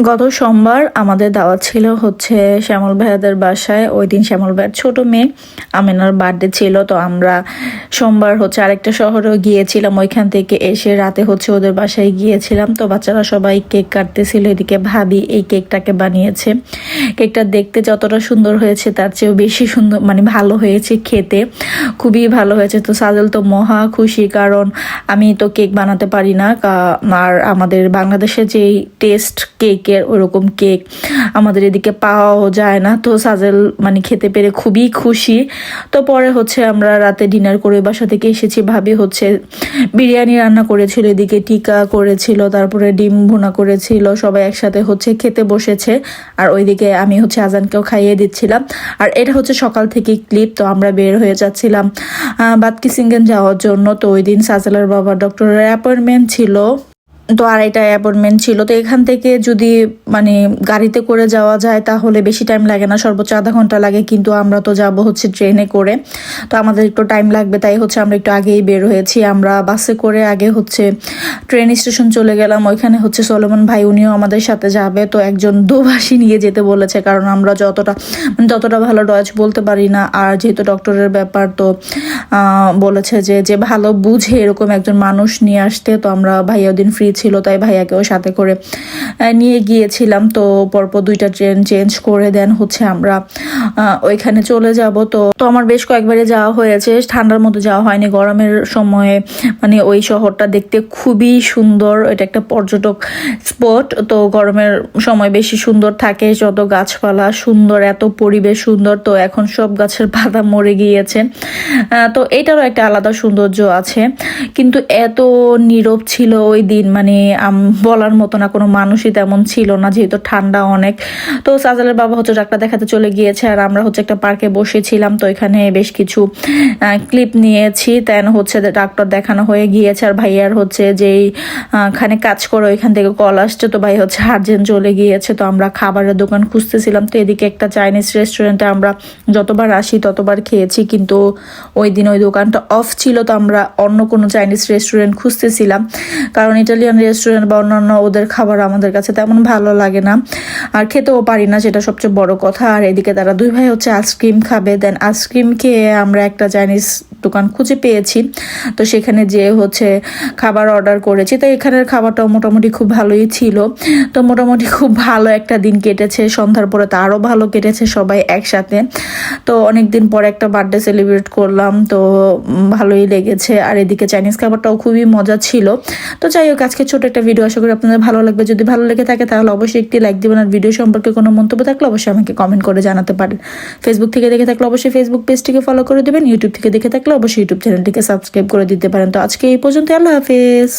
গত সোমবার আমাদের দাওয়াত ছিল হচ্ছে শ্যামল ভাইয়াদের বাসায়। ওই দিন শ্যামল ভাইয়ের ছোট মেয়ে আমিনার বার্থডে ছিল। তো আমরা সোমবার হচ্ছে আরেকটা শহরেও গিয়েছিলাম, ওইখান থেকে এসে রাতে হচ্ছে ওদের বাসায় গিয়েছিলাম। তো বাচ্চারা সবাই কেক কাটতেছিল, এদিকে ভাবি এই কেকটাকে বানিয়েছে। কেকটা দেখতে যতটা সুন্দর হয়েছে তার চেয়েও বেশি সুন্দর, মানে ভালো হয়েছে খেতে, খুবই ভালো হয়েছে। তো সাজেল তো মহা খুশি, কারণ আমি তো কেক বানাতে পারি না, আর আমাদের বাংলাদেশে যেই টেস্ট কেকের ওরকম কেক আমাদের এদিকে পাওয়াও যায় না। তো সাজেল মানে খেতে পেরে খুবই খুশি। তো পরে হচ্ছে আমরা রাতে ডিনার করে বাসা থেকে এসেছি। ভাবি হচ্ছে বিরিয়ানি রান্না করেছিল, এদিকে টিকা করেছিল, তারপরে ডিম ভুনা করেছিল। সবাই একসাথে হচ্ছে খেতে বসেছে, আর ওইদিকে আমি হচ্ছে আজানকেও খাইয়ে দিচ্ছিলাম। আর এটা হচ্ছে সকাল থেকে ক্লিপ। তো আমরা বের হয়ে যাচ্ছিলাম বাতকিসিংহেন যাওয়ার জন্য। তো ওই দিন সাজেলের বাবা ডক্টরের অ্যাপয়েন্টমেন্ট ছিল, তো আড়াইটা অ্যাপয়েন্টমেন্ট ছিল। তো এখান থেকে যদি মানে গাড়িতে করে যাওয়া যায় তাহলে বেশি টাইম লাগে না, সর্বোচ্চ আধা ঘন্টা লাগে। কিন্তু আমরা তো যাব হচ্ছে ট্রেনে করে, তো আমাদের একটু টাইম লাগবে, তাই হচ্ছে আমরা একটু আগেই বের হয়েছি। আমরা বাসে করে আগে হচ্ছে ট্রেন স্টেশন চলে গেলাম। ওইখানে হচ্ছে সলোমন ভাই, উনিও আমাদের সাথে যাবে। তো একজন দোভাষী নিয়ে যেতে বলেছে, কারণ আমরা ততটা ভালো ডয়েচ বলতে পারি না। আর যেহেতু ডক্টরের ব্যাপার, তো বলেছে যে ভালো বুঝে এরকম একজন মানুষ নিয়ে আসতে। তো আমরা ভাইয়া দিন ফ্রি ছিল, তাই ভাইয়াকেও সাথে করে নিয়ে গিয়েছিলাম। তো পরপর দুইটা ট্রেন চেঞ্জ করে দেন হচ্ছে আমরা ওইখানে চলে যাব। তো আমার বেশ কয়েকবারে যাওয়া হয়েছে, ঠান্ডার মধ্যে যাওয়া হয়নি, গরমের সময়ে। মানে ওই শহরটা দেখতে খুবই সুন্দর, এটা একটা পর্যটক স্পট। তো গরমের সময় বেশি সুন্দর থাকে, যত গাছপালা সুন্দর, এত পরিবেশ সুন্দর। তো এখন সব গাছের পাতা মরে গিয়েছে। তো এটারও একটা আলাদা সৌন্দর্য আছে, কিন্তু এত নীরব ছিল ওই দিন, মানে বলার মতো না, কোনো মানুষই তেমন ছিল না, যেহেতু ঠান্ডা অনেক। তো সাজেলের বাবা হচ্ছে ডাক্তার দেখাতে চলে গিয়েছে, আর আমরা হচ্ছে একটা পার্কে বসেছিলাম। তো এখানে বেশ কিছু ক্লিপ নিয়েছি, তেন হচ্ছে ডাক্তার দেখানো হয়ে গিয়েছে। আর ভাইয়ার হচ্ছে যেই খানে কাজ করে ওইখান থেকে কল আসছে, তো ভাই হচ্ছে আর্জেন্ট চলে গিয়েছে। তো আমরা খাবারের দোকান খুঁজতেছিলাম। তো এদিকে একটা চাইনিজ রেস্টুরেন্টে আমরা যতবার আসি ততবার খেয়েছি, কিন্তু ওই দিন ওই দোকানটা অফ ছিল। তো আমরা অন্য কোনো চাইনিজ রেস্টুরেন্ট খুঁজতেছিলাম, কারণ ইটালিয়ান রেস্টুরেন্ট বা অন্যান্য ওদের খাবার আমাদের কাছে তেমন ভালো লাগে না, আর খেতেও পারি না, সেটা সবচেয়ে বড় কথা। আর এদিকে তারা দুই ভাই হচ্ছে আইসক্রিম খাবে। দেন আইসক্রিম খেয়ে আমরা একটা চাইনিজ দোকান খুঁজে পেয়েছি, তো সেখানে যেয়ে হচ্ছে খাবার অর্ডার করেছি। তো এখানের খাবারটাও মোটামুটি খুব ভালোই ছিল। তো মোটামুটি খুব ভালো একটা দিন কেটেছে, সন্ধ্যার পরে তো আরও ভালো কেটেছে সবাই একসাথে। তো অনেকদিন পরে একটা বার্থডে সেলিব্রেট করলাম, তো ভালোই লেগেছে। আর এদিকে চাইনিজ খাবারটাও খুবই মজা ছিল। তো যাই হোক, আজকে ছোট একটা ভিডিও, আশা করি আপনাদের ভালো লাগবে। যদি ভালো লেগে থাকে তাহলে অবশ্যই একটি লাইক দিবেন, আর ভিডিও সম্পর্কে কোনো মন্তব্য থাকলে অবশ্যই আমাকে কমেন্ট করে জানাতে পারেন। ফেসবুক থেকে দেখে থাকলে অবশ্যই ফেসবুক পেজটিকে ফলো করে দেবেন, ইউটিউব থেকে দেখে থাকলে অবশ্যই ইউটিউব চ্যানেলটিকে সাবস্ক্রাইব করে দিতে পারেন। তো আজকে এই পর্যন্ত, আল্লাহ হাফেজ।